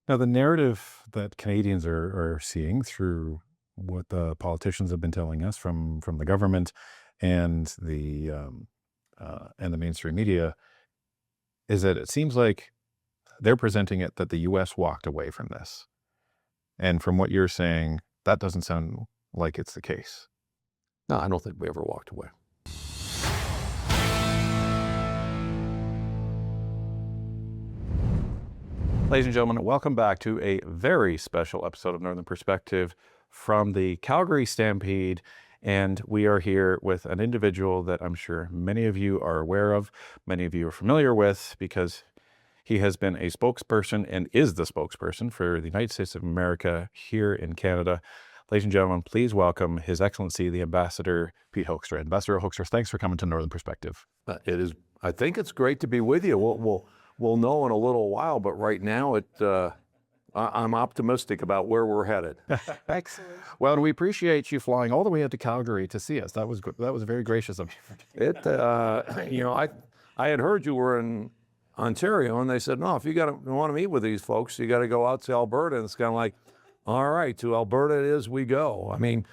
Now, the narrative that Canadians are seeing through what the politicians have been telling us from the government and the mainstream media is that it seems like they're presenting it that the U.S. walked away from this. And from what you're saying, that doesn't sound like it's the case. No, I don't think we ever walked away. Ladies and gentlemen, welcome back to a very special episode of Northern Perspective from the Calgary Stampede. And we are here with an individual that I'm sure many of you are aware of, many of you are familiar with, because he has been a spokesperson and is the spokesperson for the United States of America here in Canada. Ladies and gentlemen, please welcome His Excellency, the Ambassador Pete Hoekstra. Ambassador Hoekstra, thanks for coming to Northern Perspective. It is. I think it's great to be with you. We'll know in a little while, but right now I'm optimistic about where we're headed. Excellent. Well, and we appreciate you flying all the way out to Calgary to see us. That was good. That was very gracious of you. I had heard you were in Ontario, and they said, no, if you want to meet with these folks, you got to go out to Alberta. And it's kind of like, all right, to Alberta it is we go. I mean,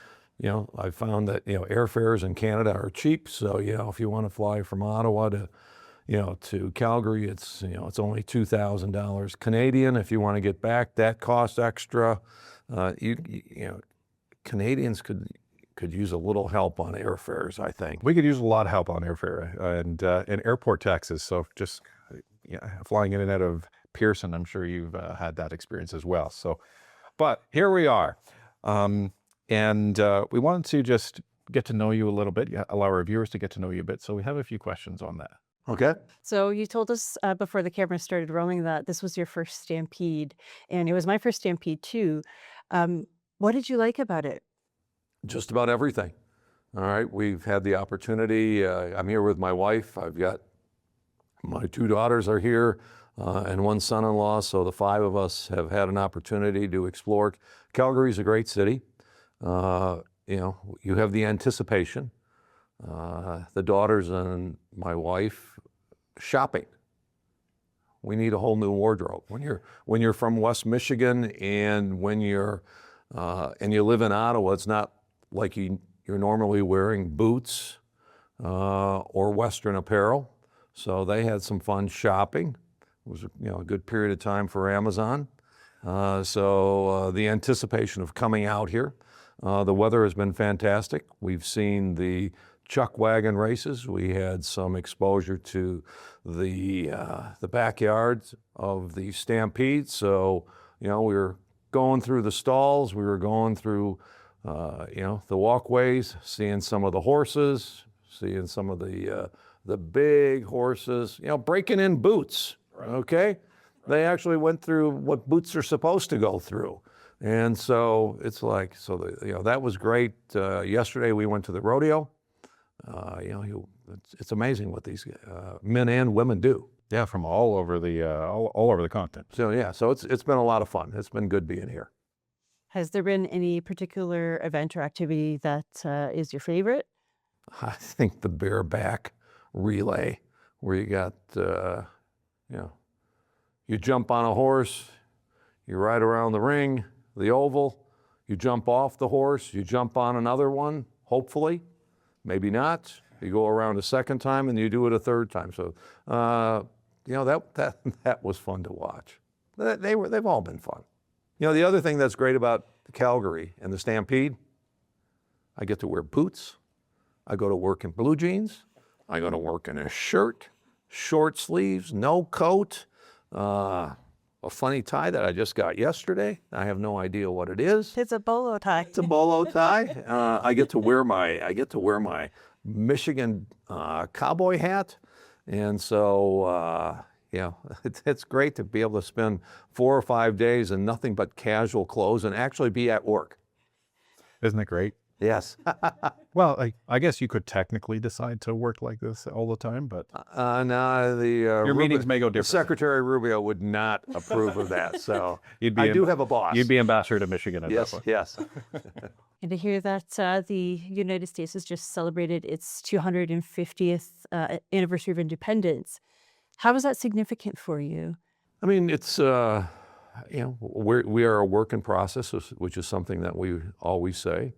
I found that airfares in Canada are cheap. So if you want to fly from Ottawa to Calgary, it's only $2,000 Canadian. If you want to get back, that costs extra. Canadians could use a little help on airfares, I think. We could use a lot of help on airfare and airport taxes. So just flying in and out of Pearson, I'm sure you've had that experience as well. So, but here we are, and we wanted to just get to know you a little bit, allow our viewers to get to know you a bit. So we have a few questions on that. Okay. So you told us before the camera started rolling that this was your first Stampede, and it was my first Stampede too. What did you like about it? Just about everything. All right. We've had the opportunity. I'm here with my wife. I've got my two daughters are here and one son-in-law. So the five of us have had an opportunity to explore. Calgary's a great city. You have the anticipation. The daughters and my wife shopping. We need a whole new wardrobe. When you're from West Michigan and when you live in Ottawa, it's not like you're normally wearing boots or Western apparel. So they had some fun shopping. It was a good period of time for Amazon. So the anticipation of coming out here. The weather has been fantastic. We've seen the chuck wagon races. We had some exposure to the backyards of the Stampede. So, we were going through the stalls. We were going through, the walkways, seeing some of the horses, seeing some of the big horses, breaking in boots, okay? They actually went through what boots are supposed to go through. And so it's like, that was great. Yesterday we went to the rodeo. It's amazing what these men and women do. Yeah, from all over the continent. So it's been a lot of fun. It's been good being here. Has there been any particular event or activity that is your favorite? I think the bareback relay, where you got, you jump on a horse, you ride around the ring, the oval, you jump off the horse, you jump on another one, hopefully. Maybe not. You go around a second time and you do it a third time. So, that was fun to watch. They've all been fun. The other thing that's great about Calgary and the Stampede, I get to wear boots. I go to work in blue jeans. I go to work in a shirt, short sleeves, no coat. A funny tie that I just got yesterday. I have no idea what it is. It's a bolo tie. It's a bolo tie. I get to wear my Michigan cowboy hat, and so it's great to be able to spend 4 or 5 days in nothing but casual clothes and actually be at work. Isn't it great? Yes. Well, I guess you could technically decide to work like this all the time, but no, your meetings may go different. Secretary Rubio would not approve of that. So I do have a boss. You'd be ambassador to Michigan at that point. Yes. And to hear that the United States has just celebrated its 250th anniversary of independence, how is that significant for you? I mean, it's we are a work in process, which is something that we always say.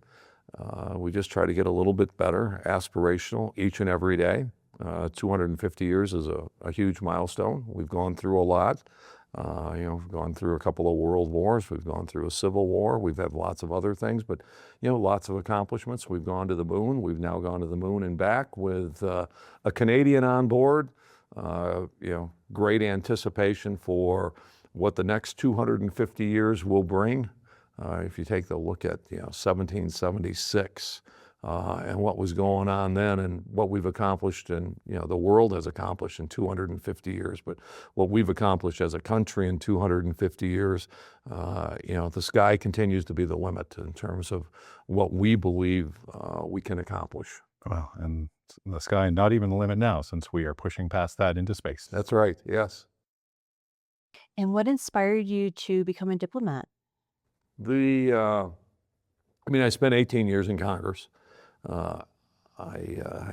We just try to get a little bit better, aspirational each and every day. 250 years is a huge milestone. We've gone through a lot. We've gone through a couple of world wars. We've gone through a civil war. We've had lots of other things, but lots of accomplishments. We've gone to the moon. We've now gone to the moon and back with a Canadian on board. Great anticipation for what the next 250 years will bring. If you take the look at 1776 and what was going on then and what we've accomplished and the world has accomplished in 250 years, but what we've accomplished as a country in 250 years, the sky continues to be the limit in terms of what we believe we can accomplish. Well, and the sky not even the limit now, since we are pushing past that into space. That's right, yes. And what inspired you to become a diplomat? I spent 18 years in Congress. I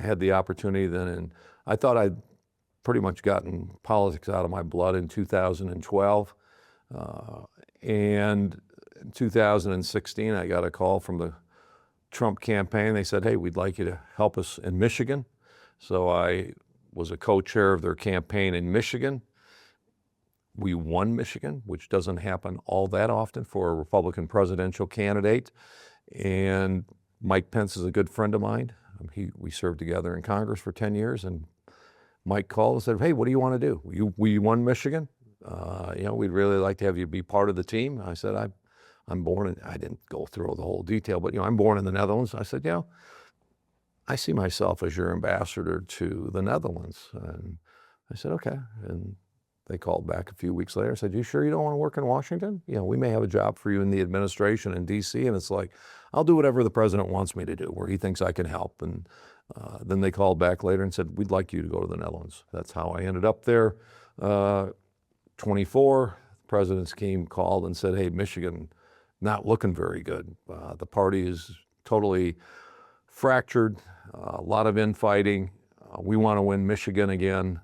had the opportunity then, and I thought I'd pretty much gotten politics out of my blood in 2012. And in 2016, I got a call from the Trump campaign. They said, hey, we'd like you to help us in Michigan. So I was a co-chair of their campaign in Michigan. We won Michigan, which doesn't happen all that often for a Republican presidential candidate. And Mike Pence is a good friend of mine. We served together in Congress for 10 years, and Mike called and said, hey, what do you want to do? We won Michigan. We'd really like to have you be part of the team. I said, I'm born in, I didn't go through the whole detail, but I'm born in the Netherlands. I said, I see myself as your ambassador to the Netherlands. And I said, okay. And they called back a few weeks later and said, you sure you don't want to work in Washington? We may have a job for you in the administration in DC. And it's like, I'll do whatever the president wants me to do, where he thinks I can help. And then they called back later and said, we'd like you to go to the Netherlands. That's how I ended up there. 24, the president's team called and said, hey, Michigan, not looking very good. The party is totally fractured, a lot of infighting. We want to win Michigan again.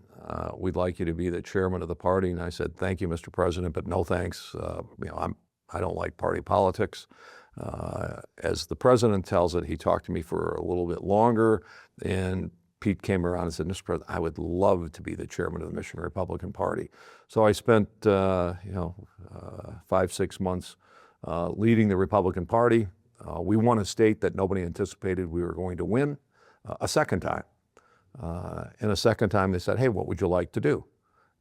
We'd like you to be the chairman of the party. And I said, thank you, Mr. President, but no thanks. I don't like party politics. As the president tells it, he talked to me for a little bit longer, and Pete came around and said, Mr. President, I would love to be the chairman of the Michigan Republican Party. So I spent 5-6 months leading the Republican Party. We won a state that nobody anticipated we were going to win a second time. And a second time they said, hey, what would you like to do?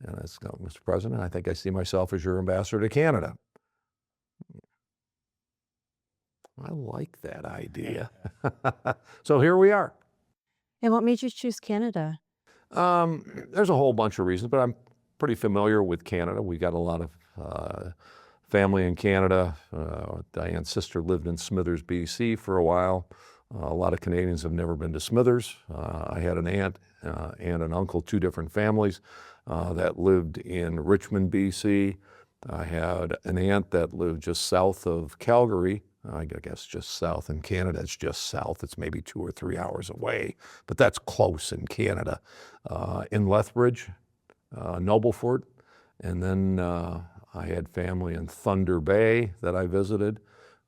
And I said, Mr. President, I think I see myself as your ambassador to Canada. I like that idea. So here we are. And what made you choose Canada? There's a whole bunch of reasons, but I'm pretty familiar with Canada. We got a lot of family in Canada. Diane's sister lived in Smithers, BC for a while. A lot of Canadians have never been to Smithers. I had an aunt and an uncle, two different families that lived in Richmond, BC. I had an aunt that lived just south of Calgary. I guess just south. In Canada, it's just south. It's maybe 2 or 3 hours away, but that's close in Canada. In Lethbridge, Noblefort, and then I had family in Thunder Bay that I visited.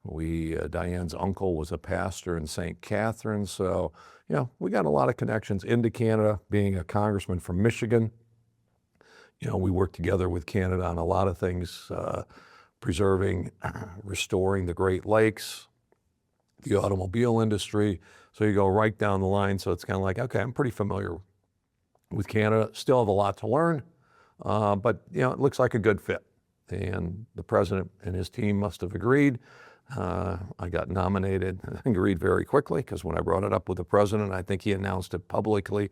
Diane's uncle was a pastor in St. Catharines, so we got a lot of connections into Canada. Being a congressman from Michigan, we worked together with Canada on a lot of things. Preserving, restoring the Great Lakes, the automobile industry. So you go right down the line. So it's kind of like, okay, I'm pretty familiar with Canada. Still have a lot to learn, but it looks like a good fit. And the president and his team must have agreed. I got nominated and agreed very quickly, because when I brought it up with the president, I think he announced it publicly.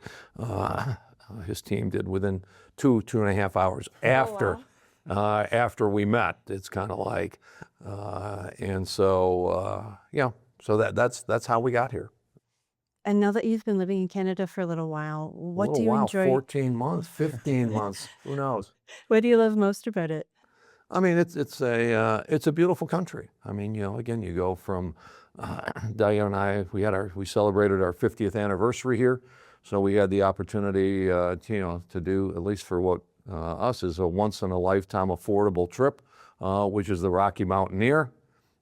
His team did within 2.5 hours after. Oh, wow. After we met. It's kind of like, and so so that's how we got here. And now that you've been living in Canada for a little while, what do you enjoy? 14 months, 15 months, who knows? What do you love most about it? I mean, it's a beautiful country. I mean, again, you go from Diane and I. We celebrated our 50th anniversary here, so we had the opportunity, to do, at least for what us is a once in a lifetime affordable trip, which is the Rocky Mountaineer.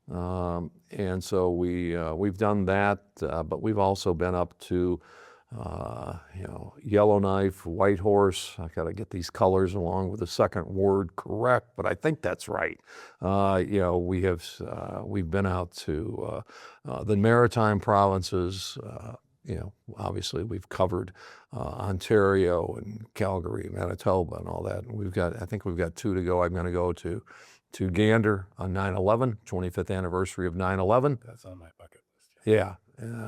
And so we've done that, but we've also been up to Yellowknife, White Horse. I got to get these colors along with the second word correct, but I think that's right. We've been out to the Maritime provinces. Obviously we've covered Ontario and Calgary, Manitoba, and all that. And I think we've got 2 to go. I'm going to go to Gander on 9/11, 25th anniversary of 9/11. That's on my bucket list. Yeah,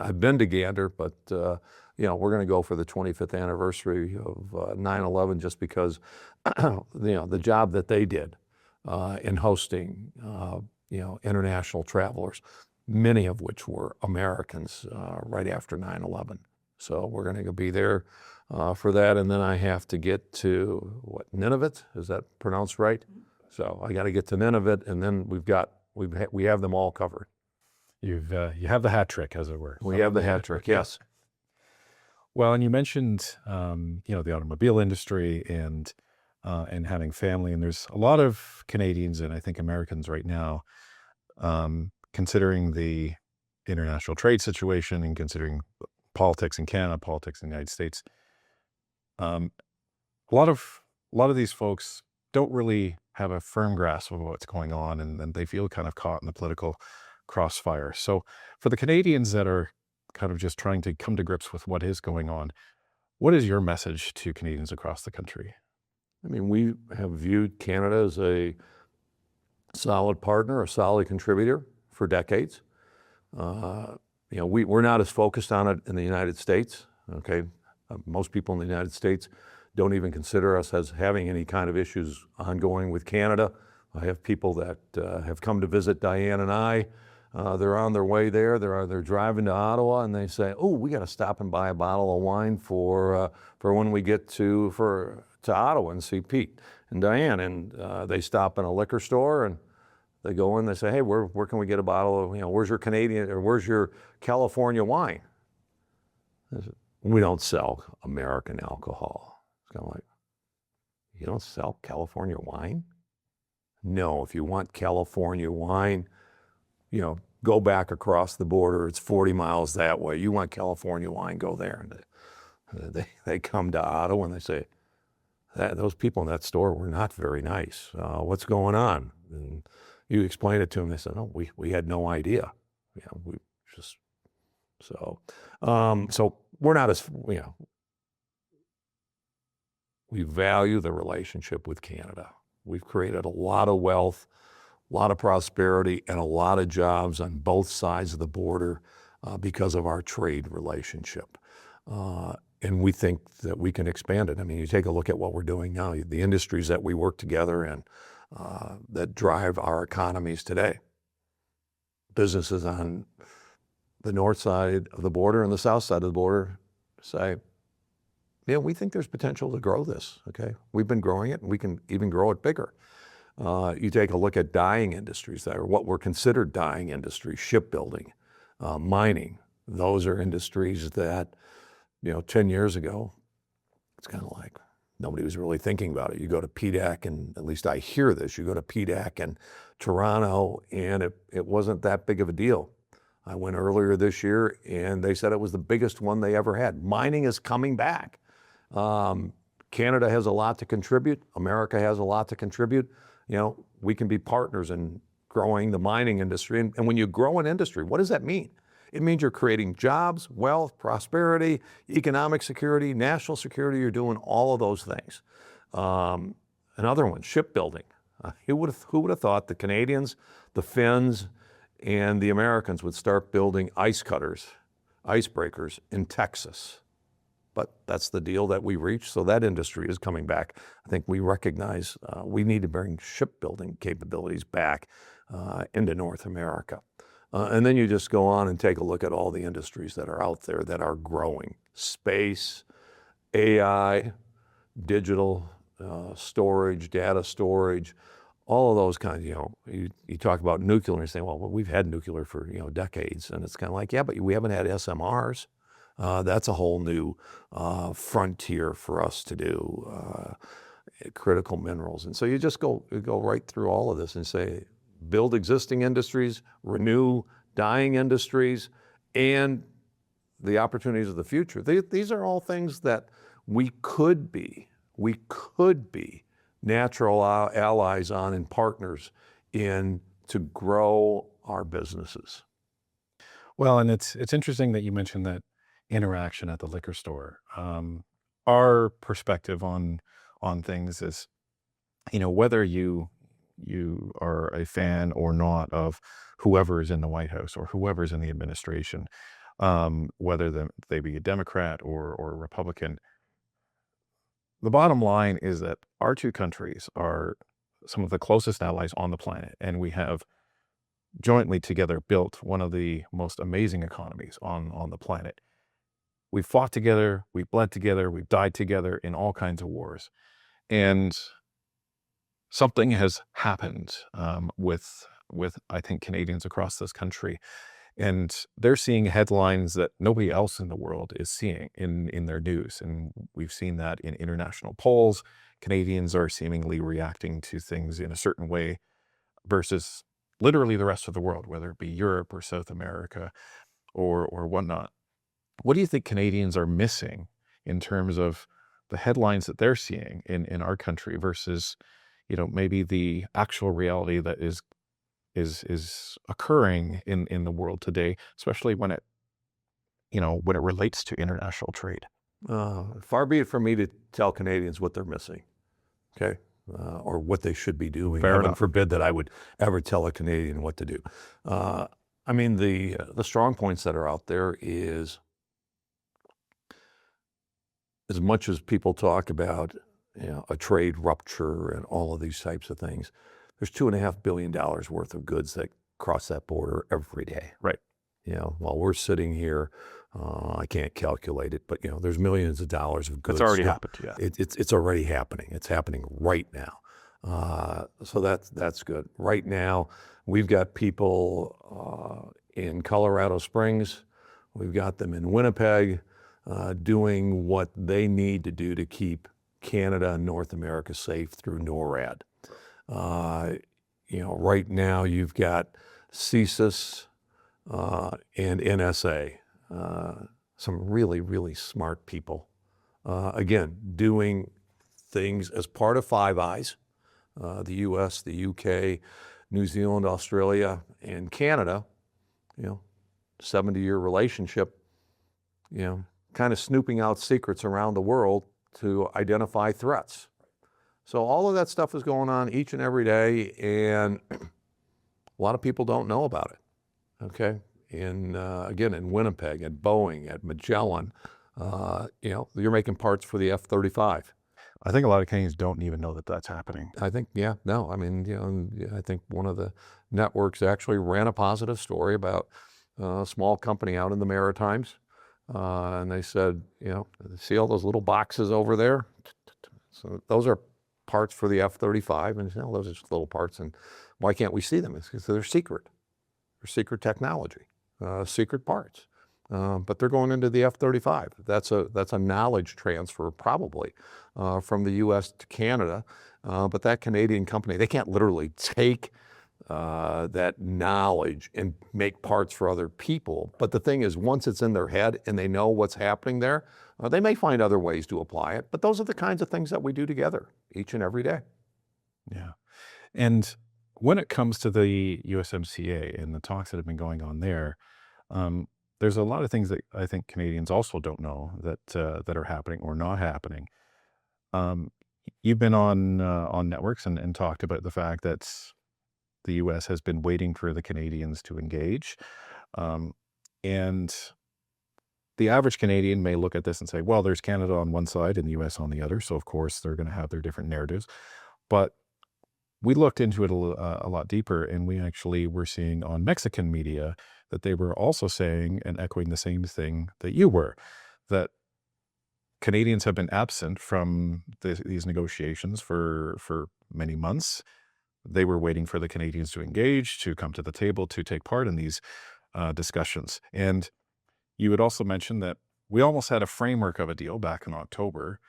I've been to Gander, but we're going to go for the 25th anniversary of 9/11 just because the job that they did in hosting international travelers, many of which were Americans right after 9/11. So we're going to be there for that, and then I have to get to Nunavut. Is that pronounced right? So I got to get to Nunavut, and then we have them all covered. You have the hat trick, as it were. We have the hat trick, yes. Well, and you mentioned the automobile industry and having family, and there's a lot of Canadians and I think Americans right now, considering the international trade situation and considering politics in Canada, politics in the United States. A lot of these folks don't really have a firm grasp of what's going on, and they feel kind of caught in the political crossfire. So for the Canadians that are kind of just trying to come to grips with what is going on, what is your message to Canadians across the country? I mean, we have viewed Canada as a solid partner, a solid contributor for decades. We're not as focused on it in the United States, okay? Most people in the United States don't even consider us as having any kind of issues ongoing with Canada. I have people that have come to visit Diane and I. They're on their way there. They're driving to Ottawa, and they say, "Oh, we got to stop and buy a bottle of wine for when we get to Ottawa and see Pete and Diane." And they stop in a liquor store and they go in. They say, "Hey, where can we get a bottle of where's your Canadian or where's your California wine?" I said, "We don't sell American alcohol." It's kind of like, you don't sell California wine? No, if you want California wine, go back across the border. It's 40 miles that way. You want California wine, go there. And they come to Ottawa and they say, those people in that store were not very nice. What's going on? And you explain it to them. They said, "Oh, we had no idea." So we're not as, we value the relationship with Canada. We've created a lot of wealth, a lot of prosperity, and a lot of jobs on both sides of the border because of our trade relationship. And we think that we can expand it. I mean, you take a look at what we're doing now, the industries that we work together in that drive our economies today. Businesses on the north side of the border and the south side of the border say, we think there's potential to grow this, okay? We've been growing it, and we can even grow it bigger. You take a look at dying industries that are what were considered dying industries, shipbuilding, mining. Those are industries that, 10 years ago, it's kind of like nobody was really thinking about it. You go to PDAC, and at least I hear this, you go to PDAC in Toronto, and it wasn't that big of a deal. I went earlier this year, and they said it was the biggest one they ever had. Mining is coming back. Canada has a lot to contribute. America has a lot to contribute. We can be partners in growing the mining industry. And when you grow an industry, what does that mean? It means you're creating jobs, wealth, prosperity, economic security, national security. You're doing all of those things. Another one, shipbuilding. Who would have thought the Canadians, the Finns, and the Americans would start building ice cutters, icebreakers in Texas? But that's the deal that we reached, so that industry is coming back. I think we recognize we need to bring shipbuilding capabilities back into North America. And then you just go on and take a look at all the industries that are out there that are growing. Space, AI, digital storage, data storage, all of those kinds. You talk about nuclear and you say, well, we've had nuclear for decades. And it's kind of like, yeah, but we haven't had SMRs. That's a whole new frontier for us to do. critical minerals. And so you just go right through all of this and say, build existing industries, renew dying industries, and the opportunities of the future. These are all things that we could be natural allies on and partners in to grow our businesses. Well, and it's interesting that you mentioned that interaction at the liquor store. Our perspective on things is, whether you are a fan or not of whoever is in the White House or whoever is in the administration, whether they be a Democrat or a Republican, the bottom line is that our two countries are some of the closest allies on the planet, and we have jointly together built one of the most amazing economies on the planet. We've fought together, we've bled together, we've died together in all kinds of wars. And something has happened with I think Canadians across this country, and they're seeing headlines that nobody else in the world is seeing in their news. And we've seen that in international polls. Canadians are seemingly reacting to things in a certain way versus literally the rest of the world, whether it be Europe or South America or whatnot. What do you think Canadians are missing in terms of the headlines that they're seeing in our country versus, maybe the actual reality that is occurring in the world today, especially when it relates to international trade? Far be it from me to tell Canadians what they're missing, okay, or what they should be doing. Fair Heaven enough. forbid that I would ever tell a Canadian what to do. I mean, the strong points that are out there is, as much as people talk about, a trade rupture and all of these types of things, there's $2.5 billion worth of goods that cross that border every day. Right. While we're sitting here, I can't calculate it, but there's millions of dollars of goods. It's already happened. Yeah. It's already happening. It's happening right now. So that's good. Right now, we've got people in Colorado Springs. We've got them in Winnipeg doing what they need to do to keep Canada and North America safe through NORAD. Right now you've got CSIS and NSA, some really, really smart people, again, doing things as part of Five Eyes, the US, the UK, New Zealand, Australia, and Canada, 70-year relationship, kind of snooping out secrets around the world to identify threats. So all of that stuff is going on each and every day, and a lot of people don't know about it, okay? Again, in Winnipeg, at Boeing, at Magellan, you're making parts for the F-35. I think a lot of Canadians don't even know that that's happening. I think, I mean, I think one of the networks actually ran a positive story about a small company out in the Maritimes. And they said, see all those little boxes over there? So those are parts for the F-35. And those are just little parts. And why can't we see them? It's because they're secret. They're secret technology, secret parts. But they're going into the F-35. That's a knowledge transfer probably from the U.S. to Canada. But that Canadian company, they can't literally take that knowledge and make parts for other people. But the thing is, once it's in their head and they know what's happening there, they may find other ways to apply it. But those are the kinds of things that we do together each and every day. Yeah. And when it comes to the USMCA and the talks that have been going on there, there's a lot of things that I think Canadians also don't know that are happening or not happening. You've been on networks and talked about the fact that the U.S. has been waiting for the Canadians to engage. And the average Canadian may look at this and say, well, there's Canada on one side and the U.S. on the other. So, of course, they're going to have their different narratives. But we looked into it a lot deeper, and we actually were seeing on Mexican media that they were also saying and echoing the same thing that you were, that Canadians have been absent from these negotiations for many months. They were waiting for the Canadians to engage, to come to the table, to take part in these discussions. And you had also mentioned that we almost had a framework of a deal back in October,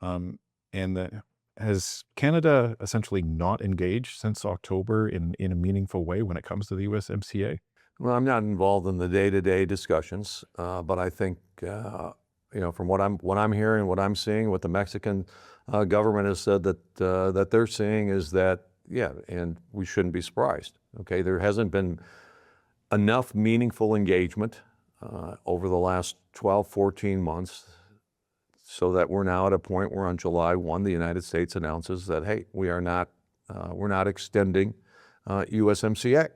and that has Canada essentially not engaged since October in a meaningful way when it comes to the USMCA? Well, I'm not involved in the day-to-day discussions, but I think from what I'm hearing, what I'm seeing, what the Mexican government has said that they're seeing is that, yeah, and we shouldn't be surprised. Okay, there hasn't been enough meaningful engagement over the last 12, 14 months, so that we're now at a point where on July 1, the United States announces that, hey, we're not extending USMCA.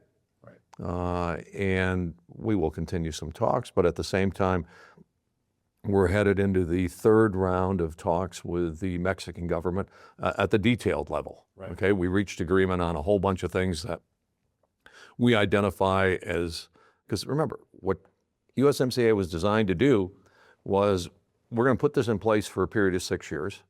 And we will continue some talks, but at the same time, we're headed into the third round of talks with the Mexican government at the detailed level. Right. Okay, we reached agreement on a whole bunch of things that we identify as, because remember, what USMCA was designed to do was we're going to put this in place for a period of 6 years.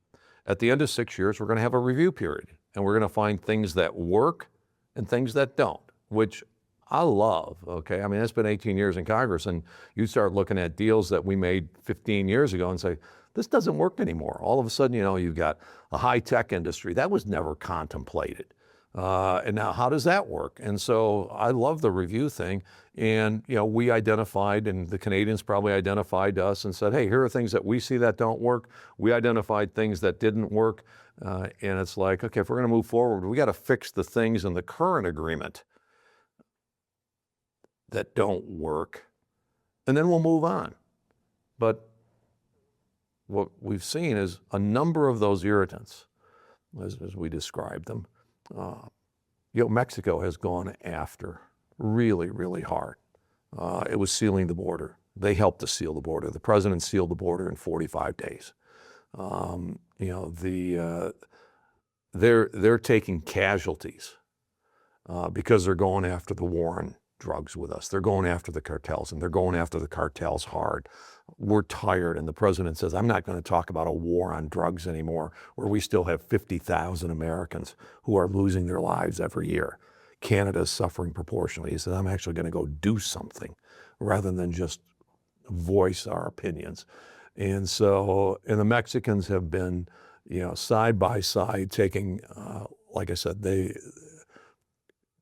At the end of 6 years, we're going to have a review period, and we're going to find things that work and things that don't, which I love, okay? I mean, it's been 18 years in Congress, and you start looking at deals that we made 15 years ago and say, this doesn't work anymore. All of a sudden, you've got a high-tech industry. That was never contemplated. And now how does that work? And so I love the review thing. And, we identified, and the Canadians probably identified us and said, hey, here are things that we see that don't work. We identified things that didn't work. And it's like, okay, if we're going to move forward, we got to fix the things in the current agreement that don't work, and then we'll move on. But what we've seen is a number of those irritants, as we described them, Mexico has gone after really, really hard. It was sealing the border. They helped to seal the border. The president sealed the border in 45 days. They're taking casualties because they're going after the war on drugs with us. They're going after the cartels, and they're going after the cartels hard. We're tired, and the president says, I'm not going to talk about a war on drugs anymore, where we still have 50,000 Americans who are losing their lives every year. Canada is suffering proportionally. He said, I'm actually going to go do something rather than just voice our opinions. And the Mexicans have been, side by side taking, like I said,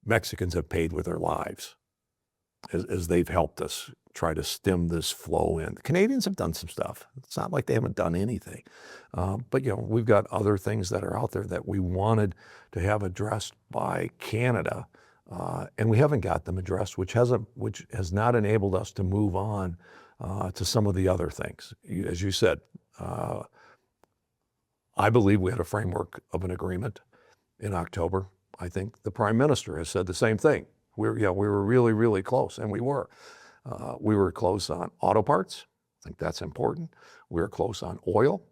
Mexicans have paid with their lives as they've helped us try to stem this flow in. The Canadians have done some stuff. It's not like they haven't done anything. But we've got other things that are out there that we wanted to have addressed by Canada, and we haven't got them addressed, which has not enabled us to move on to some of the other things. As you said, I believe we had a framework of an agreement in October. I think the Prime Minister has said the same thing. We were really, really close, and we were. We were close on auto parts. I think that's important. We were close on oil.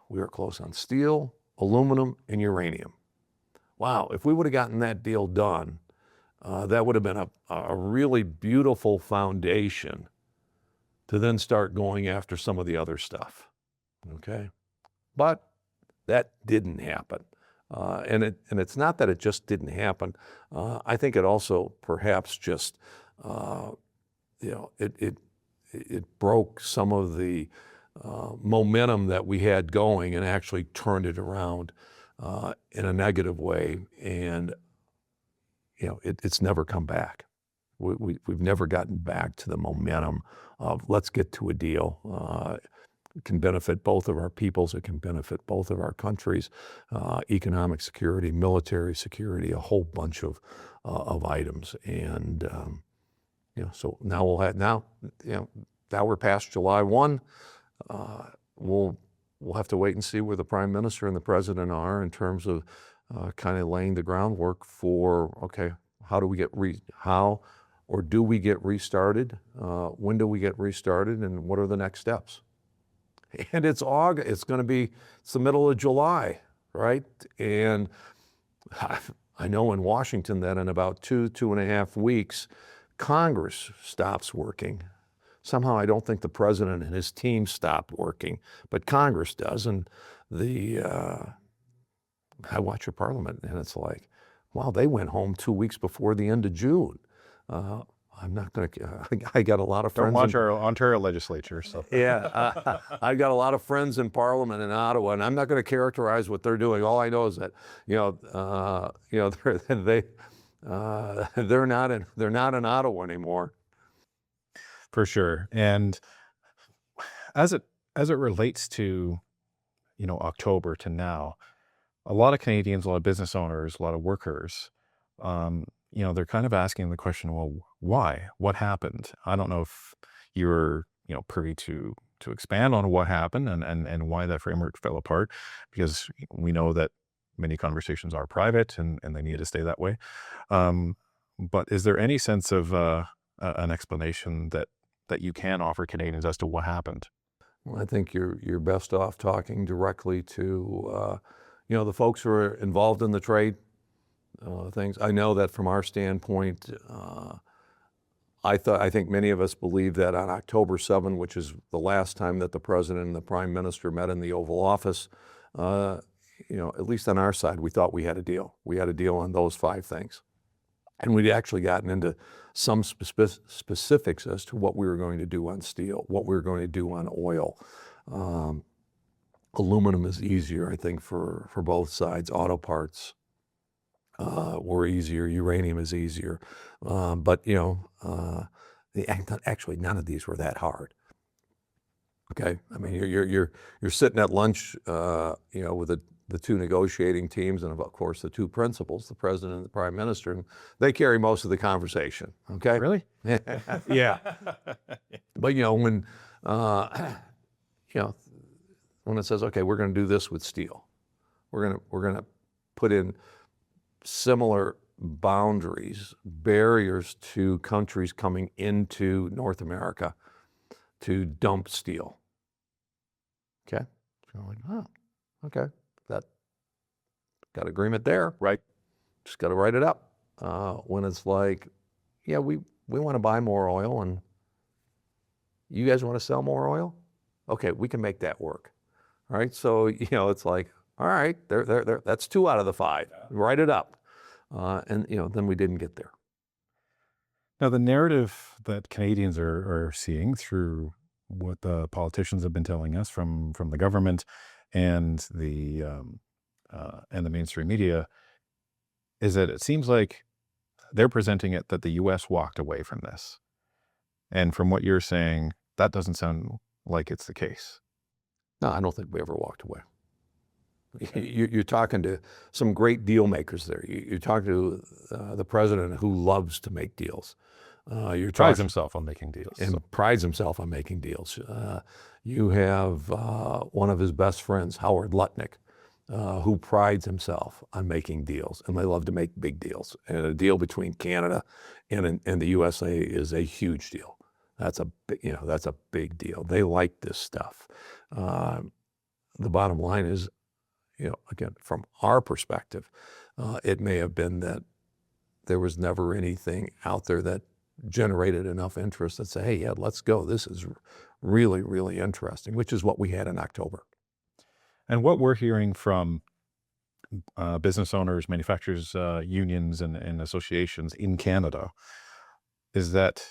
We were close on steel, aluminum, and uranium. Wow, if we would have gotten that deal done, that would have been a really beautiful foundation to then start going after some of the other stuff, okay? But that didn't happen. And it's not that it just didn't happen. I think it also perhaps just, it broke some of the momentum that we had going and actually turned it around in a negative way. And, it's never come back. We've never gotten back to the momentum of let's get to a deal. It can benefit both of our peoples. It can benefit both of our countries, economic security, military security, a whole bunch of items. And so now now we're past July 1. We'll have to wait and see where the Prime Minister and the President are in terms of kind of laying the groundwork for, okay, how do we get do we get restarted? When do we get restarted, and what are the next steps? And it's August. It's the middle of July, right? And I know in Washington that in about 2.5 weeks, Congress stops working. Somehow I don't think the president and his team stopped working, but Congress does. And I watch a parliament, and it's like, wow, they went home 2 weeks before the end of June. I'm not going to. I got a lot of Don't friends. watch our Ontario legislature. So Yeah, I've got a lot of friends in Parliament in Ottawa, and I'm not going to characterize what they're doing. All I know is that they're not in Ottawa anymore. for sure. And as it relates to October to now, a lot of Canadians, a lot of business owners, a lot of workers, they're kind of asking the question, well, why? What happened? I don't know if you're, privy to expand on what happened and why that framework fell apart, because we know that many conversations are private and they need to stay that way. But is there any sense of an explanation that you can offer Canadians as to what happened? Well, I think you're best off talking directly to the folks who are involved in the trade things. I know that from our standpoint, I think many of us believe that on October 7, which is the last time that the president and the prime minister met in the Oval Office, at least on our side, we thought we had a deal. We had a deal on those 5 things. And we'd actually gotten into some specifics as to what we were going to do on steel, what we were going to do on oil. Aluminum is easier, I think, for both sides. Auto parts were easier. Uranium is easier. But actually, none of these were that hard. Okay, I mean, you're sitting at lunch, with the 2 negotiating teams, and of course the 2 principals, the president and the prime minister, and they carry most of the conversation. Okay, Really? yeah. But when it says, okay, we're going to do this with steel, we're going to put in similar boundaries, barriers to countries coming into North America to dump steel. Okay, so I'm like, oh, okay, that got agreement there, right? Just got to write it up. When it's like, yeah, we want to buy more oil, and you guys want to sell more oil? Okay, we can make that work. All right, so it's like, all right, there. That's 2 out of the 5. Write it up, and then we didn't get there. Now, the narrative that Canadians are seeing through what the politicians have been telling us from the government and the mainstream media is that it seems like they're presenting it that the U.S. walked away from this. And from what you're saying, that doesn't sound like it's the case. No, I don't think we ever walked away. You're talking to some great deal makers there. You're talking to the president who loves to make deals. Prides himself on making deals. And prides himself on making deals. You have one of his best friends, Howard Lutnick, who prides himself on making deals, and they love to make big deals. And a deal between Canada and the USA is a huge deal. That's a big deal. They like this stuff. The bottom line is, again, from our perspective, it may have been that there was never anything out there that generated enough interest that say, hey, yeah, let's go. This is really, really interesting, which is what we had in October. And what we're hearing from business owners, manufacturers, unions, and associations in Canada is that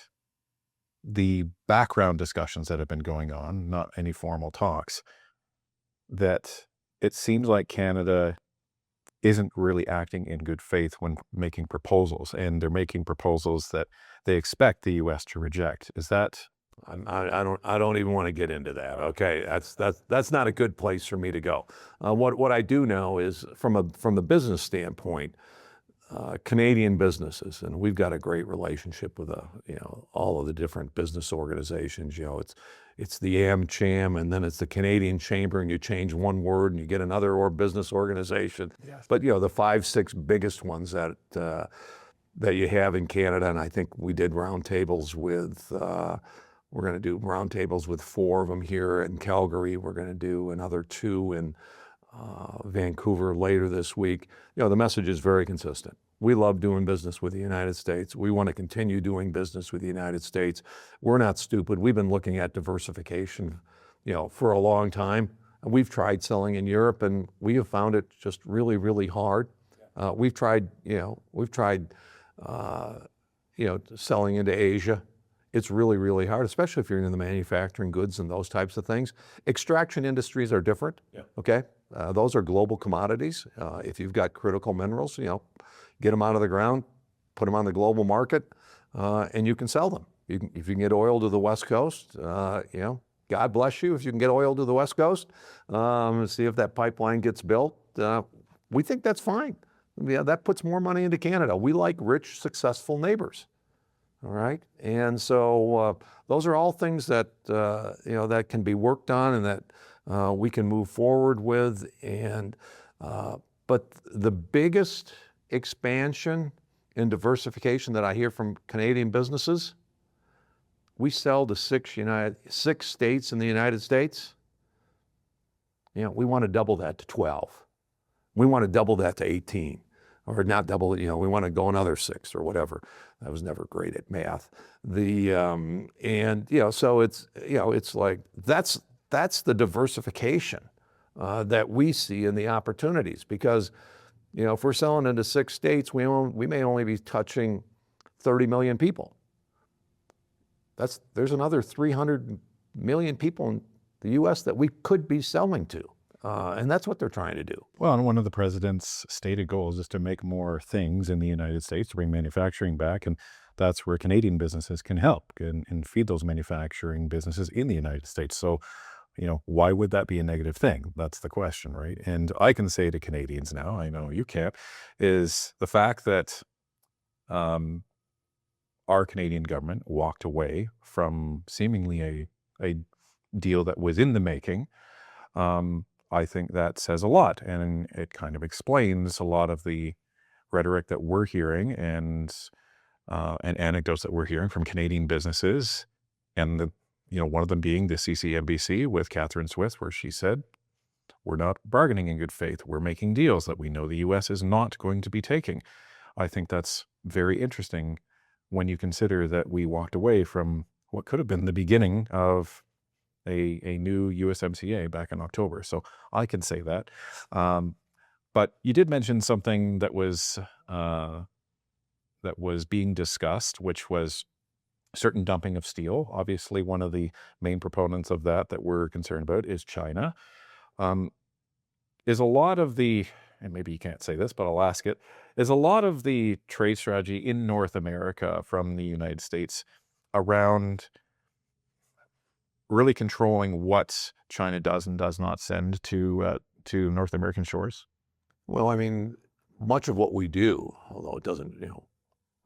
the background discussions that have been going on, not any formal talks, that it seems like Canada isn't really acting in good faith when making proposals, and they're making proposals that they expect the U.S. to reject. Is that? I don't even want to get into that. Okay, that's not a good place for me to go. What I do know is from the business standpoint, Canadian businesses, and we've got a great relationship with all of the different business organizations. It's the AmCham, and then it's the Canadian Chamber, and you change one word and you get another business organization. Yes. But the 5, 6 biggest ones that you have in Canada, and I think we did roundtables with. We're going to do roundtables with 4 of them here in Calgary. We're going to do another 2 in Vancouver later this week. The message is very consistent. We love doing business with the United States. We want to continue doing business with the United States. We're not stupid. We've been looking at diversification, for a long time. We've tried selling in Europe, and we have found it just really, really hard. We've tried selling into Asia. It's really, really hard, especially if you're in the manufacturing goods and those types of things. Extraction industries are different, okay? Those are global commodities. If you've got critical minerals, get them out of the ground, put them on the global market, and you can sell them. If you can get oil to the West Coast, God bless you if you can get oil to the West Coast. See if that pipeline gets built. We think that's fine. That puts more money into Canada. We like rich, successful neighbors. All right, and so those are all things that that can be worked on and that we can move forward with. And but the biggest expansion and diversification that I hear from Canadian businesses, we sell to 6 states in the United States. We want to double that to 12. We want to double that to 18. Or not double it, we want to go another 6 or whatever. I was never great at math. So it's like that's the diversification that we see in the opportunities, because if we're selling into 6 states, we may only be touching 30 million people. There's another 300 million people in the U.S. that we could be selling to. And that's what they're trying to do. Well, and one of the president's stated goals is to make more things in the United States, to bring manufacturing back. And that's where Canadian businesses can help and feed those manufacturing businesses in the United States. So, why would that be a negative thing? That's the question, right? And I can say to Canadians now, I know you can't, is the fact that our Canadian government walked away from seemingly a deal that was in the making. I think that says a lot, and it kind of explains a lot of the rhetoric that we're hearing and anecdotes that we're hearing from Canadian businesses, and one of them being the CCNBC with Catherine Swift, where she said, "We're not bargaining in good faith. We're making deals that we know the U.S. is not going to be taking." I think that's very interesting when you consider that we walked away from what could have been the beginning of a new USMCA back in October. So I can say that. But you did mention something that was being discussed, which was certain dumping of steel. Obviously, one of the main proponents of that we're concerned about is China. Is a lot of the, and maybe you can't say this, but I'll ask it, is a lot of the trade strategy in North America from the United States around really controlling what China does and does not send to North American shores? Well, I mean, much of what we do, although it doesn't,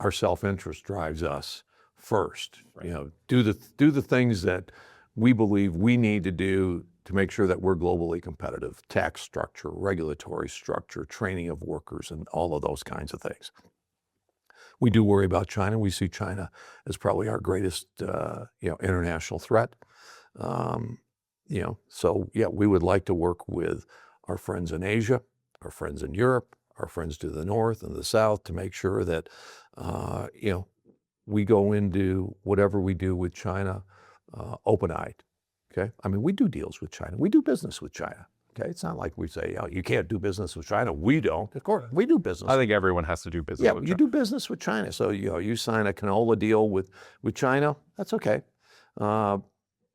our self-interest drives us first. Right. Do the things that we believe we need to do to make sure that we're globally competitive: tax structure, regulatory structure, training of workers, and all of those kinds of things. We do worry about China. We see China as probably our greatest, international threat. We would like to work with our friends in Asia, our friends in Europe, our friends to the north and the south to make sure that, we go into whatever we do with China open-eyed. Okay, I mean, we do deals with China. We do business with China. Okay, it's not like we say, you can't do business with China. We don't. Of course, we do business. I think everyone has to do business with you China. do business with China. So, you sign a canola deal with China, that's okay. But,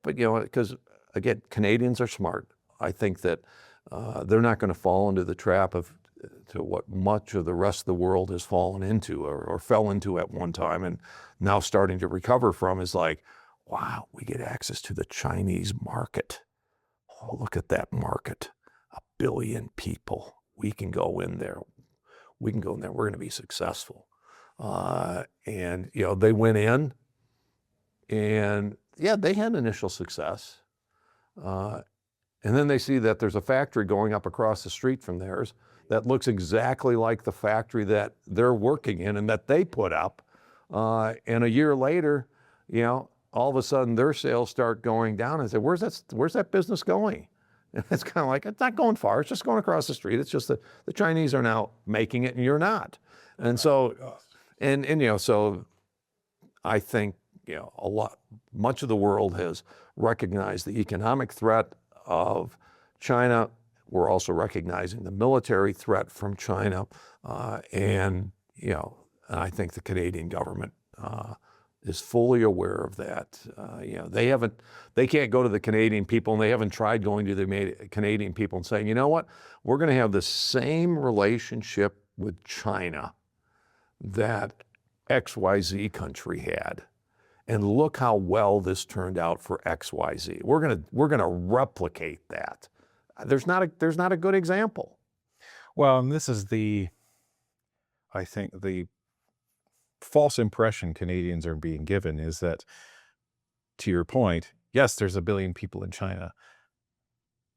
because, again, Canadians are smart. I think that they're not going to fall into the trap to what much of the rest of the world has fallen into or fell into at one time and now starting to recover from, is like, wow, we get access to the Chinese market. Oh, look at that market. 1 billion people. We can go in there. We're going to be successful. And they went in, and they had initial success. And then they see that there's a factory going up across the street from theirs that looks exactly like the factory that they're working in and that they put up. And a year later, all of a sudden their sales start going down, and say, where's that business going? And it's kind of like, it's not going far. It's just going across the street. It's just that the Chinese are now making it and you're not. And so, so I think, much of the world has recognized the economic threat of China. We're also recognizing the military threat from China. And I think the Canadian government is fully aware of that. They can't go to the Canadian people, and they haven't tried going to the Canadian people and saying, you know what, we're going to have the same relationship with China that XYZ country had. And look how well this turned out for XYZ. We're gonna replicate that. There's not a good example. Well, and this is I think the false impression Canadians are being given is that, to your point, yes, there's 1 billion people in China.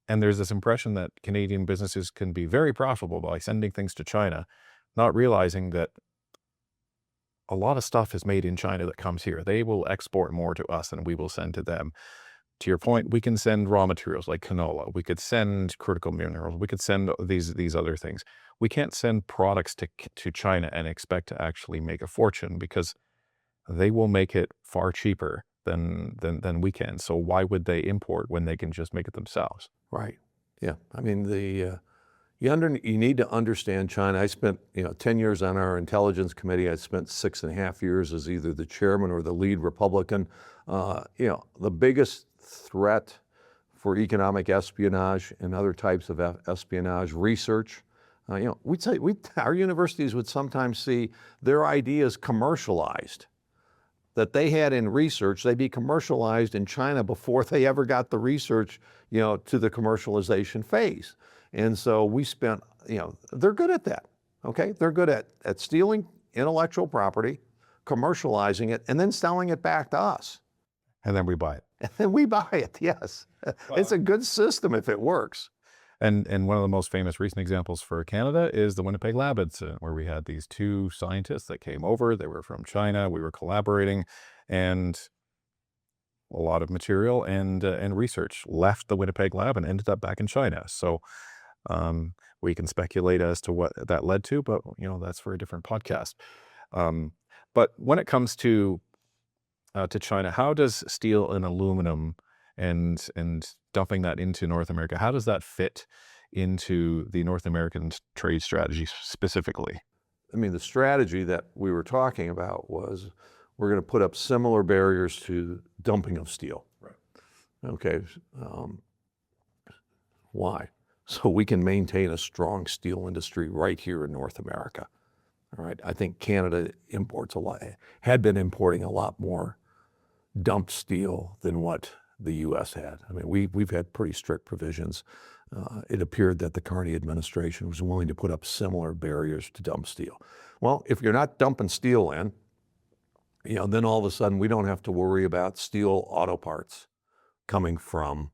And there's this impression that Canadian businesses can be very profitable by sending things to China, not realizing that a lot of stuff is made in China that comes here. They will export more to us than we will send to them. To your point, we can send raw materials like canola. We could send critical minerals. We could send these other things. We can't send products to China and expect to actually make a fortune, because they will make it far cheaper than we can. So why would they import when they can just make it themselves? Right. Yeah. I mean, you need to understand China. I spent 10 years on our intelligence committee. I spent 6.5 years as either the chairman or the lead Republican. The biggest threat for economic espionage and other types of espionage research, our universities would sometimes see their ideas commercialized that they had in research. They'd be commercialized in China before they ever got the research, to the commercialization phase. And so we spent, they're good at that, okay? They're good at stealing intellectual property, commercializing it, and then selling it back to us. And then we buy it. And then we buy it, yes. It's a good system if it works. And one of the most famous recent examples for Canada is the Winnipeg Lab incident, where we had these 2 scientists that came over. They were from China. We were collaborating, and a lot of material and research left the Winnipeg Lab and ended up back in China. So we can speculate as to what that led to, but that's for a different podcast. But when it comes to China, how does steel and aluminum and dumping that into North America, how does that fit into the North American trade strategy specifically? I mean, the strategy that we were talking about was we're going to put up similar barriers to dumping of steel. Right. Okay. Why? So we can maintain a strong steel industry right here in North America. All right. I think Canada had been importing a lot more dumped steel than what the U.S. had. I mean, we've had pretty strict provisions. It appeared that the Carney administration was willing to put up similar barriers to dump steel. Well, if you're not dumping steel in, then all of a sudden we don't have to worry about steel auto parts coming from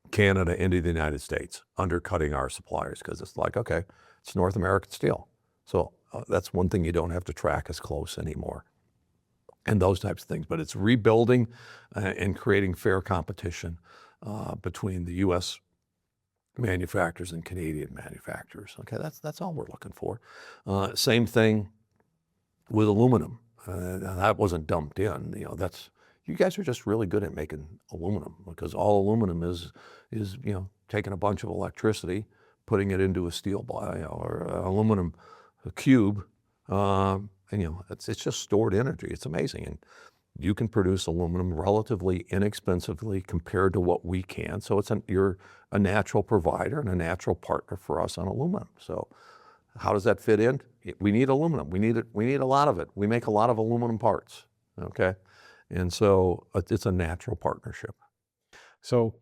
Canada into the United States, undercutting our suppliers, because it's like, okay, it's North American steel. So that's one thing you don't have to track as close anymore, and those types of things. But it's rebuilding and creating fair competition between the U.S. manufacturers and Canadian manufacturers. Okay, that's all we're looking for. Same thing with aluminum. That wasn't dumped in. You guys are just really good at making aluminum, because all aluminum is taking a bunch of electricity, putting it into a steel or aluminum cube, and it's just stored energy. It's amazing, and you can produce aluminum relatively inexpensively compared to what we can. So you're a natural provider and a natural partner for us on aluminum. So how does that fit in? We need aluminum. We need it. We need a lot of it. We make a lot of aluminum parts. Okay. And so it's a natural partnership. So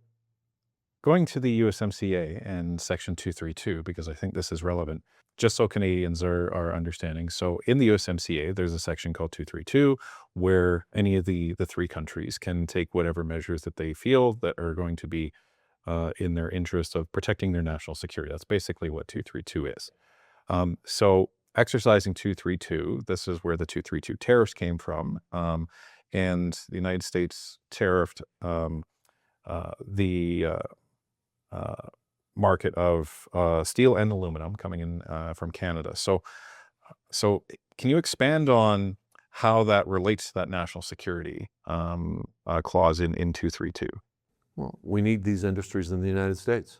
going to the USMCA and Section 232, because I think this is relevant, just so Canadians are understanding. So in the USMCA, there's a section called 232, where any of the 3 countries can take whatever measures that they feel that are going to be in their interest of protecting their national security. That's basically what 232 is. So exercising 232, this is where the 232 tariffs came from. And the United States tariffed the market of steel and aluminum coming in from Canada. So can you expand on how that relates to that national security clause in 232? Well, we need these industries in the United States.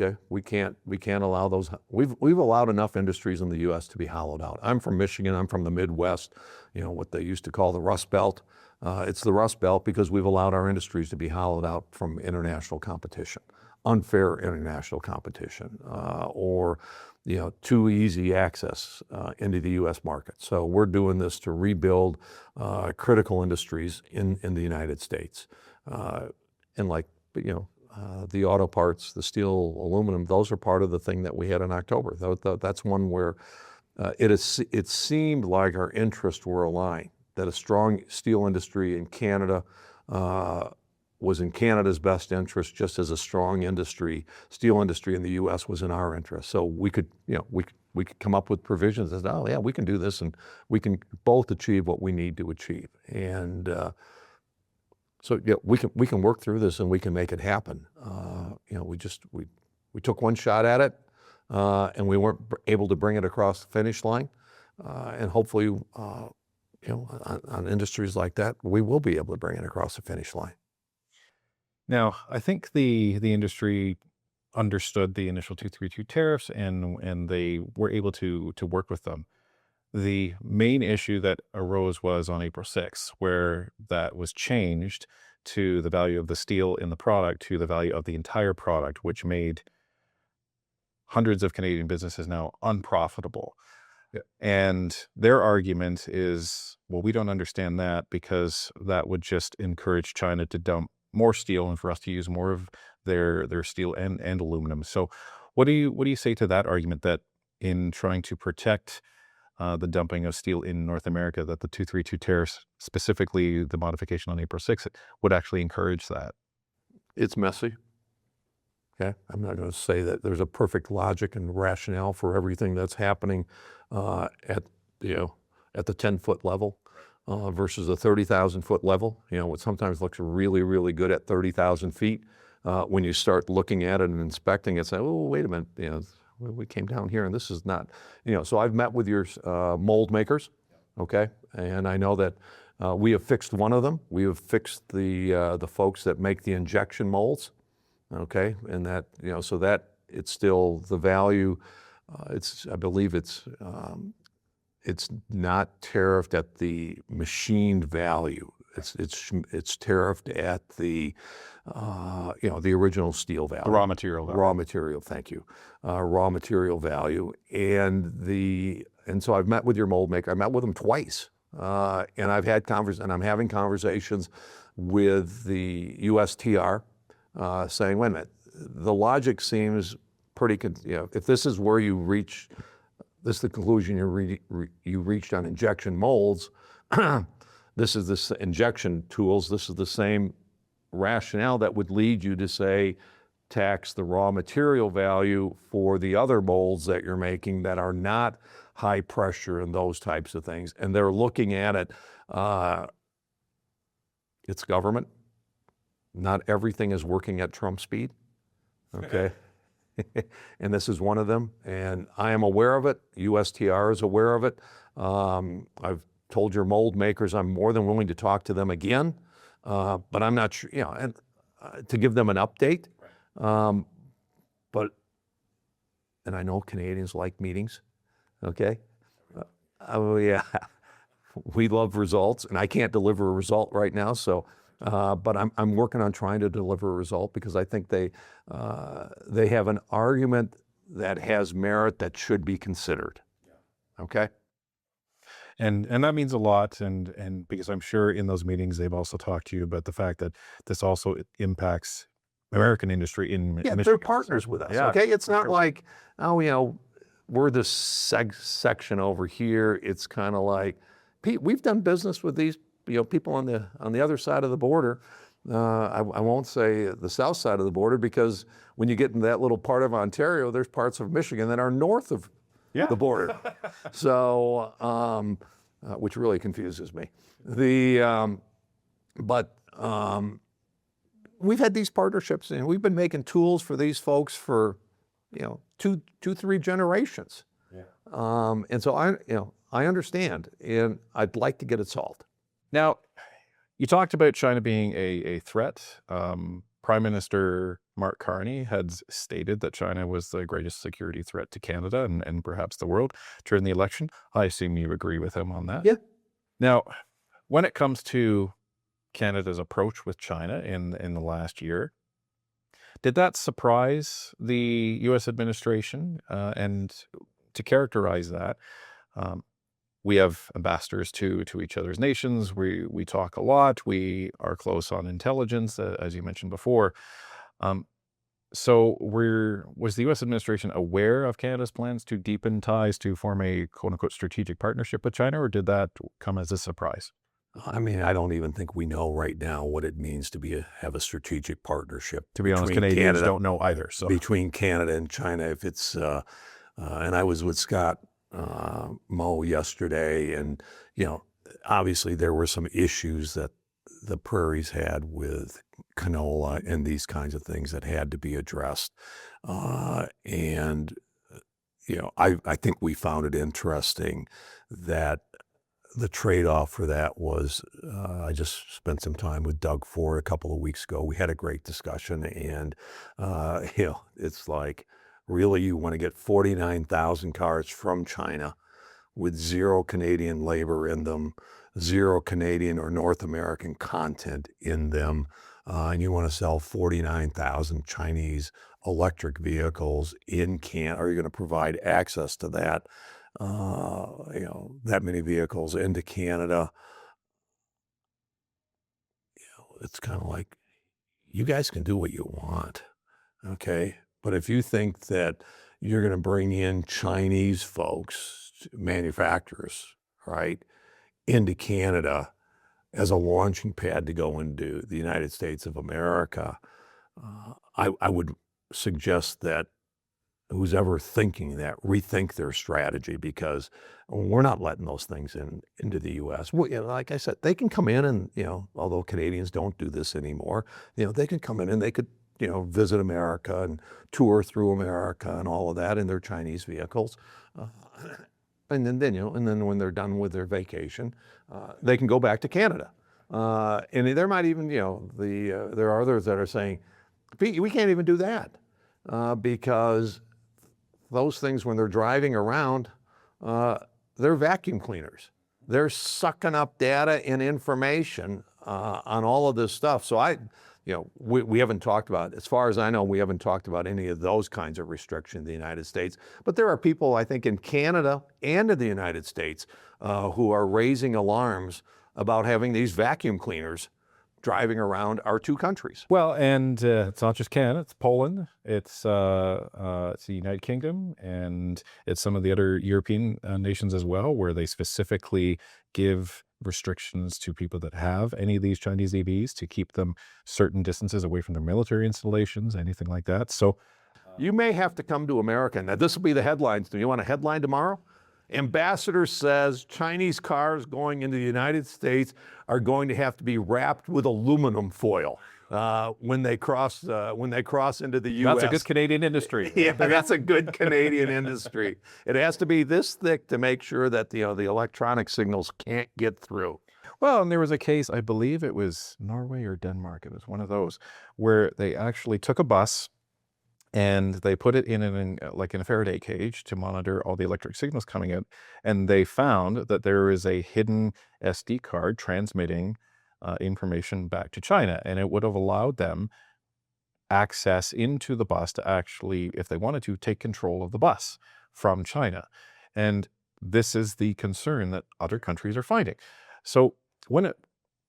Okay, we can't allow those. We've allowed enough industries in the U.S. to be hollowed out. I'm from Michigan. I'm from the Midwest. You know what they used to call the Rust Belt. It's the Rust Belt because we've allowed our industries to be hollowed out from international competition, unfair international competition, or too easy access into the U.S. market. So we're doing this to rebuild critical industries in the United States, and like the auto parts, the steel, aluminum, those are part of the thing that we had in October. That's one where it seemed like our interests were aligned, that a strong steel industry in Canada was in Canada's best interest, just as a strong steel industry in the U.S. was in our interest. So we could come up with provisions that, oh yeah, we can do this, and we can both achieve what we need to achieve. And so yeah, we can work through this, and we can make it happen. We took one shot at it, and we weren't able to bring it across the finish line. And hopefully, on industries like that, we will be able to bring it across the finish line. Now, I think the industry understood the initial 232 tariffs, and they were able to work with them. The main issue that arose was on April 6th, where that was changed to the value of the steel in the product to the value of the entire product, which made hundreds of Canadian businesses now unprofitable. Yeah. And their argument is, well, we don't understand that because that would just encourage China to dump more steel and for us to use more of their steel and aluminum. So what do you say to that argument, that in trying to protect the dumping of steel in North America, that the 232 tariffs, specifically the modification on April 6th, would actually encourage that? It's messy. Okay, I'm not going to say that there's a perfect logic and rationale for everything that's happening at the 10-foot level versus the 30,000-foot level. What sometimes looks really, really good at 30,000 feet, when you start looking at it and inspecting it, say, oh, wait a minute, we came down here and this is not, So I've met with your mold makers, okay, and I know that we have fixed one of them. We have fixed the folks that make the injection molds. Okay, and that, so that it's still the value. I believe it's not tariffed at the machined value. It's tariffed at the the original steel value. The raw material value. Raw material. Thank you. Raw material value, and so I've met with your mold maker. I met with them twice, and I've had and I'm having conversations with the USTR. Saying, wait a minute, the logic seems pretty, if this is where you reach, this is the conclusion you reached on injection molds, this is this injection tools, this is the same rationale that would lead you to say, tax the raw material value for the other molds that you're making that are not high pressure and those types of things. And they're looking at it, it's government. Not everything is working at Trump speed, okay? And this is one of them, and I am aware of it. USTR is aware of it. I've told your mold makers I'm more than willing to talk to them again, but I'm not sure, and to give them an update. But I know Canadians like meetings, okay? Oh yeah, we love results, and I can't deliver a result right now, so. But I'm working on trying to deliver a result because I think they have an argument that has merit that should be considered. Okay. And that means a lot, and because I'm sure in those meetings they've also talked to you about the fact that this also impacts American industry in Michigan. They're partners with us. Yeah. Okay, it's not like, oh, we're this section over here. It's kind of like, Pete, we've done business with these people on the other side of the border. I won't say the south side of the border, because when you get in that little part of Ontario, there's parts of Michigan that are north of the border. So, which really confuses me. But we've had these partnerships, and we've been making tools for these folks for, 2-3 generations. Yeah. And so I understand, and I'd like to get it solved. Now, you talked about China being a threat, Prime Minister Mark Carney had stated that China was the greatest security threat to Canada and perhaps the world during the election. I assume you agree with him on that. Yeah. Now, when it comes to Canada's approach with China in the last year, did that surprise the U.S. administration? And to characterize that, um, we have ambassadors to each other's nations. We talk a lot. We are close on intelligence, as you mentioned before. Um, so was the U.S. administration aware of Canada's plans to deepen ties to form a quote unquote strategic partnership with China, or did that come as a surprise? I mean, I don't even think we know right now what it means to have a strategic partnership To be honest, between Canadians Canada, don't know either. So between Canada and China. If it's, and I was with Scott Moe yesterday, and obviously there were some issues that the prairies had with canola and these kinds of things that had to be addressed. And I think we found it interesting that the trade-off for that was, I just spent some time with Doug Ford a couple of weeks ago. We had a great discussion, and it's like, really, you want to get 49,000 cars from China with zero Canadian labor in them, zero Canadian or North American content in them, and you want to sell 49,000 Chinese electric vehicles in Canada? Are you going to provide access to that? That many vehicles into Canada? It's kind of like, you guys can do what you want, okay? But if you think that you're going to bring in Chinese folks, manufacturers, right, into Canada as a launching pad to go into the United States of America, I would suggest that who's ever thinking that rethink their strategy, because we're not letting those things into the U.S. Well, like I said, they can come in and, although Canadians don't do this anymore, they can come in and they could, visit America and tour through America and all of that in their Chinese vehicles. And then when they're done with their vacation, they can go back to Canada. And there might even, there are others that are saying, we can't even do that because those things, when they're driving around, they're vacuum cleaners. They're sucking up data and information on all of this stuff. So we haven't talked about, as far as I know, we haven't talked about any of those kinds of restrictions in the United States. But there are people, I think, in Canada and in the United States who are raising alarms about having these vacuum cleaners driving around our two countries. Well, and it's not just Canada, it's Poland, it's the United Kingdom, and it's some of the other European nations as well, where they specifically give restrictions to people that have any of these Chinese EVs to keep them certain distances away from their military installations, anything like that. So you may have to come to America. Now, this will be the headlines. Do you want a headline tomorrow? Ambassador says Chinese cars going into the United States are going to have to be wrapped with aluminum foil when they cross into the U.S. That's a good Canadian industry. Yeah, that's a good Canadian industry. It has to be this thick to make sure that the electronic signals can't get through. Well, and there was a case, I believe it was Norway or Denmark, it was one of those, where they actually took a bus and they put it in a Faraday cage to monitor all the electric signals coming out. And they found that there is a hidden SD card transmitting information back to China. And it would have allowed them access into the bus to actually, if they wanted to, take control of the bus from China. And this is the concern that other countries are finding. So when it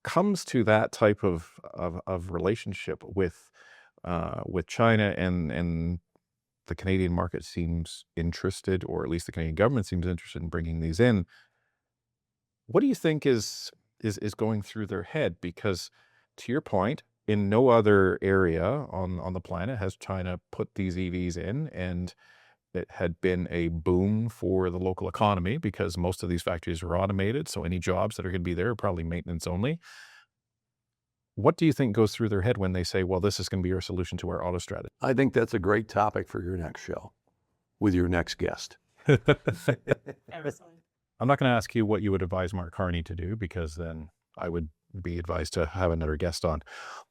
comes to that type of relationship with China, and the Canadian market seems interested, or at least the Canadian government seems interested in bringing these in, what do you think is going through their head? Because to your point, in no other area on the planet has China put these EVs in, and it had been a boom for the local economy because most of these factories are automated. So any jobs that are going to be there are probably maintenance only. What do you think goes through their head when they say, well, this is going to be our solution to our auto strategy? I think that's a great topic for your next show with your next guest. I'm not going to ask you what you would advise Mark Carney to do, because then I would be advised to have another guest on.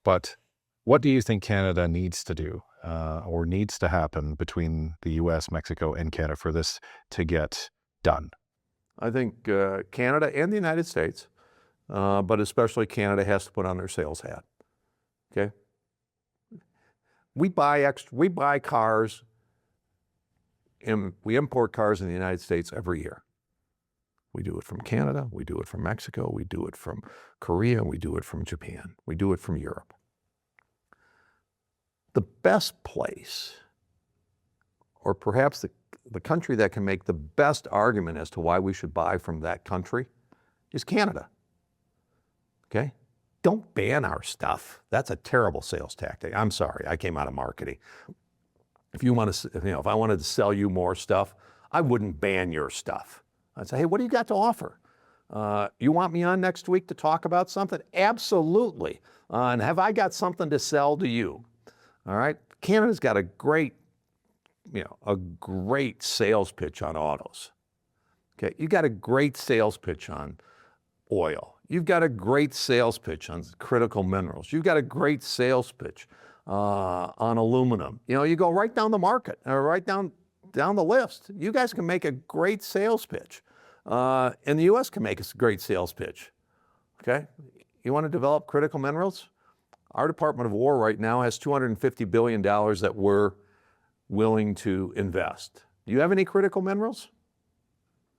But What do you think Canada needs to do or needs to happen between the U.S., Mexico, and Canada for this to get done? I think Canada and the United States, but especially Canada, has to put on their sales hat. Okay, we buy cars, and we import cars in the United States every year. We do it from Canada, we do it from Mexico, we do it from Korea, we do it from Japan, we do it from Europe. The best place, or perhaps the country that can make the best argument as to why we should buy from that country, is Canada. Okay? Don't ban our stuff. That's a terrible sales tactic. I'm sorry, I came out of marketing. If you want to, if I wanted to sell you more stuff, I wouldn't ban your stuff. I'd say, hey, what do you got to offer? You want me on next week to talk about something? Absolutely. And have I got something to sell to you? All right. Canada's got a great sales pitch on autos. Okay. You got a great sales pitch on oil. You've got a great sales pitch on critical minerals. You've got a great sales pitch on aluminum. You go right down the market, or right down the list. You guys can make a great sales pitch. And the U.S. can make a great sales pitch. Okay? You want to develop critical minerals? Our Department of War right now has $250 billion that we're willing to invest. Do you have any critical minerals?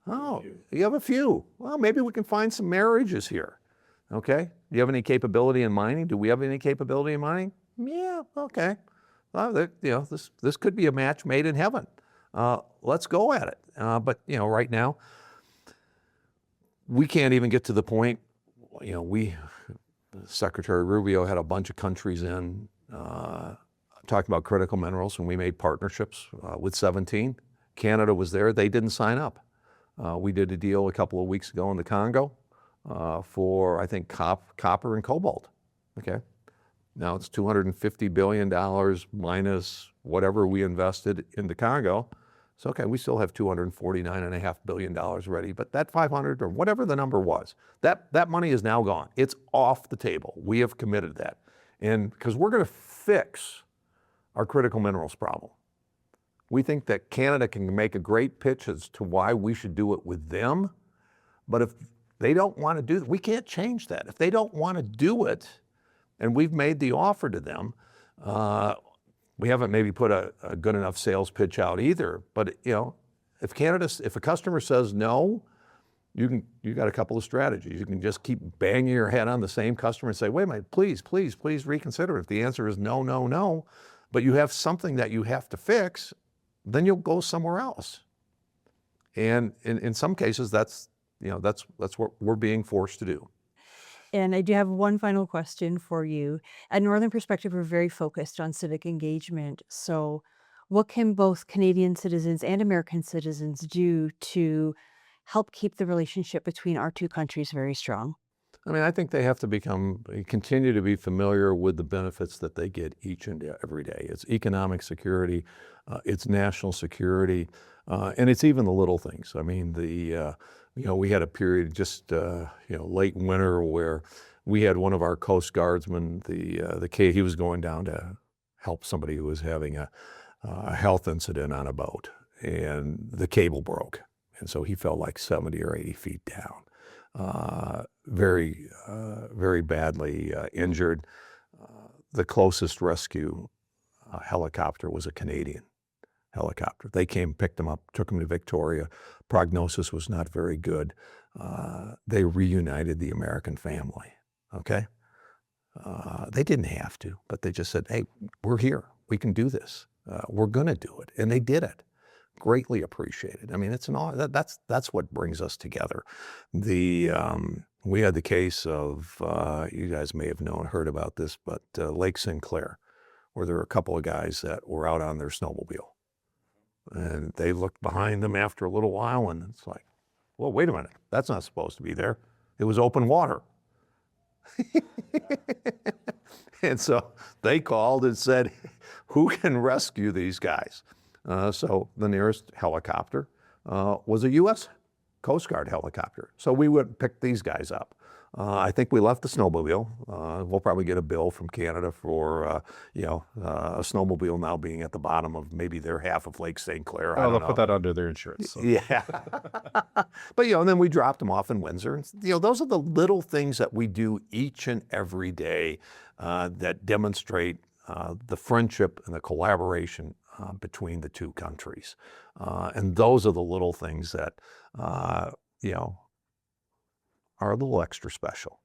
Oh, you have a few. Well, maybe we can find some marriages here. Okay? Do you have any capability in mining? Do we have any capability in mining? Yeah, okay. Well, this could be a match made in heaven. Let's go at it. But right now, we can't even get to the point. Secretary Rubio had a bunch of countries in talking about critical minerals, and we made partnerships with 17. Canada was there. They didn't sign up. We did a deal a couple of weeks ago in the Congo for, I think, copper and cobalt. Okay. Now it's $250 billion minus whatever we invested in the Congo. So, okay, we still have $249.5 billion ready, but that 500 or whatever the number was, that money is now gone. It's off the table. We have committed that. And because we're going to fix our critical minerals problem. We think that Canada can make a great pitch as to why we should do it with them. But if they don't want to do it, we can't change that. If they don't want to do it, and we've made the offer to them, we haven't maybe put a good enough sales pitch out either. But if a customer says no, you got a couple of strategies. You can just keep banging your head on the same customer and say, wait a minute, please reconsider. If the answer is no, no, no, but you have something that you have to fix, then you'll go somewhere else. And in some cases, that's what we're being forced to do. And I do have one final question for you. At Northern Perspective, we're very focused on civic engagement. So what can both Canadian citizens and American citizens do to help keep the relationship between our two countries very strong? I mean, I think they have to continue to be familiar with the benefits that they get each and every day. It's economic security, it's national security, and it's even the little things. I mean, we had a period just late winter where we had one of our Coast Guardsmen, he was going down to help somebody who was having a health incident on a boat, and the cable broke, and so he fell like 70 or 80 feet down. Very badly injured. The closest rescue helicopter was a Canadian helicopter. They came, picked him up, took him to Victoria. Prognosis was not very good. They reunited the American family, okay? They didn't have to, but they just said, hey, we're here. We can do this. We're gonna do it. And they did it. Greatly appreciated. I mean, that's what brings us together. We had the case of, you guys may have heard about this, but Lake Sinclair, where there were a couple of guys that were out on their snowmobile. And they looked behind them after a little while, and it's like, well, wait a minute, that's not supposed to be there. It was open water. And so they called and said, who can rescue these guys? So the nearest helicopter was a U.S. Coast Guard helicopter. So we would pick these guys up. I think we left the snowmobile. We'll probably get a bill from Canada for, a snowmobile now being at the bottom of maybe their half of Lake St. Clair. I Oh, don't they'll know. put that under their insurance. So. Yeah. But, and then we dropped them off in Windsor. And, those are the little things that we do each and every day that demonstrate the friendship and the collaboration between the two countries. And those are the little things that, are a little extra special.